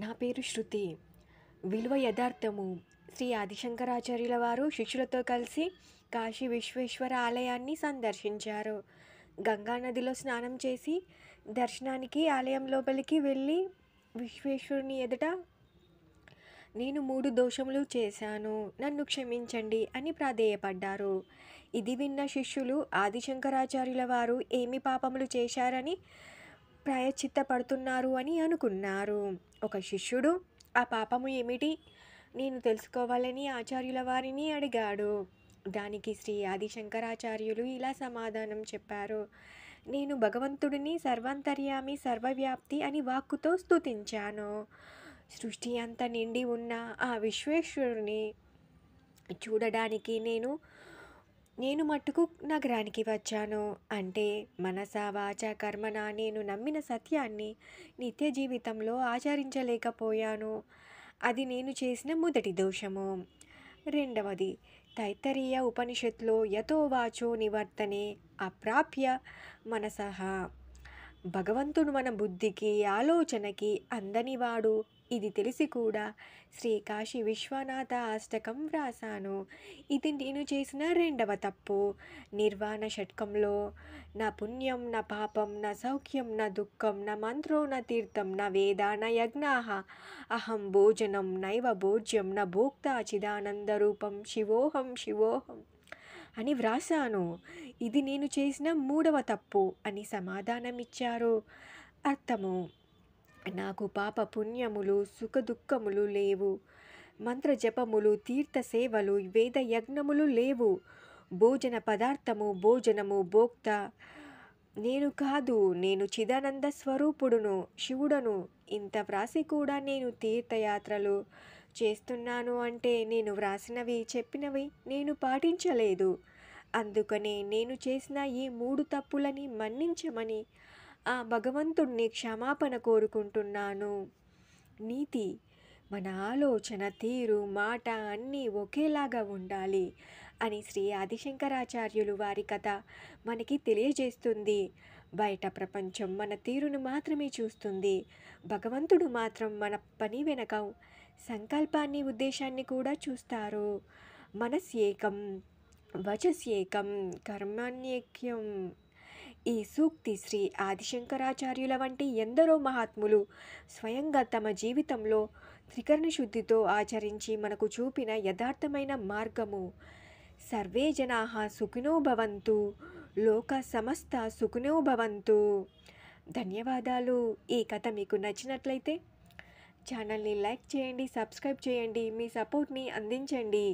నా పేరు శృతి. విలువ యథార్థము. శ్రీ ఆదిశంకరాచార్యుల వారు శిష్యులతో కలిసి కాశీ విశ్వేశ్వర ఆలయాన్ని సందర్శించారు. గంగా నదిలో స్నానం చేసి దర్శనానికి ఆలయం లోపలికి వెళ్ళి విశ్వేశ్వరుని ఎదుట నేను 3 దోషములు చేశాను, నన్ను క్షమించండి అని ప్రాధేయపడ్డారు. ఇది విన్న శిష్యులు ఆదిశంకరాచార్యుల వారు ఏమి పాపములు చేశారని ప్రాయశ్చిత్తపడుతున్నారు అని అనుకున్నారు. ఒక శిష్యుడు ఆ పాపము ఏమిటి నేను తెలుసుకోవాలని ఆచార్యుల వారిని అడిగాడు. దానికి శ్రీ ఆదిశంకరాచార్యులు ఇలా సమాధానం చెప్పారు. నేను భగవంతుడిని సర్వాంతర్యామి సర్వవ్యాప్తి అని వాక్కుతో స్తుతించాను. సృష్టి అంతా నిండి ఉన్న ఆ విశ్వేశ్వరుని చూడడానికి నేను మట్టుకు నగరానికి వచ్చాను. అంటే మనస వాచ కర్మన నేను నమ్మిన సత్యాన్ని నిత్య జీవితంలో ఆచరించలేకపోయాను. అది నేను చేసిన మొదటి దోషము. రెండవది, తైత్తరీయ ఉపనిషత్తులో యతో వాచో నివర్తనే అప్రాప్య మనసః. భగవంతుడు మన బుద్ధికి ఆలోచనకి అందనివాడు. ఇది తెలిసి కూడా శ్రీ కాశీ విశ్వనాథ అష్టకం వ్రాసాను. ఇది నేను చేసిన రెండవ తప్పు. నిర్వాణ షట్కంలో నా పుణ్యం నా పాపం నా సౌఖ్యం నా దుఃఖం నా మంత్రో నా తీర్థం నా వేద నా యజ్ఞాః అహం భోజనం నైవ భోజ్యం నా భోక్త చిదానందరూపం శివోహం శివోహం అని వ్రాసాను. ఇది నేను చేసిన మూడవ తప్పు అని సమాధానమిచ్చారు. అర్థము: నాకు పాప పుణ్యములు సుఖ దుఃఖములు లేవు. మంత్ర జపములు తీర్థ సేవలు వేద యజ్ఞములు లేవు. భోజన పదార్థము భోజనము భోక్త నేను కాదు. నేను చిదానంద స్వరూపుడును శివుడను. ఇంత వ్రాసి కూడా నేను తీర్థయాత్రలు చేస్తున్నాను అంటే నేను వ్రాసినవి చెప్పినవి నేను పాటించలేదు. అందుకనే నేను చేసిన ఈ 3 తప్పులని మన్నించమని ఆ భగవంతుణ్ణి క్షమాపణ కోరుకుంటున్నాను. నీతి: మన ఆలోచన తీరు మాట అన్నీ ఒకేలాగా ఉండాలి అని శ్రీ ఆదిశంకరాచార్యులు వారి కథ మనకి తెలియజేస్తుంది. బయట ప్రపంచం మన తీరును మాత్రమే చూస్తుంది. భగవంతుడు మాత్రం మన పని వెనక సంకల్పాన్ని ఉద్దేశాన్ని కూడా చూస్తారు. మనస్యేకం వచస్యేకం కర్మణ్యేక్యం. ఈ సూక్తి శ్రీ ఆదిశంకరాచార్యుల వంటి ఎందరో మహాత్ములు స్వయంగా తమ జీవితంలో త్రికరణ శుద్ధితో ఆచరించి మనకు చూపిన యథార్థమైన మార్గము. సర్వే జనాః సుఖినో భవంతు, లోక సమస్త సుఖినో భవంతు. ధన్యవాదాలు. ఈ కథ మీకు నచ్చినట్లయితే ఛానల్ని లైక్ చేయండి, సబ్స్క్రైబ్ చేయండి, మీ సపోర్ట్ని అందించండి.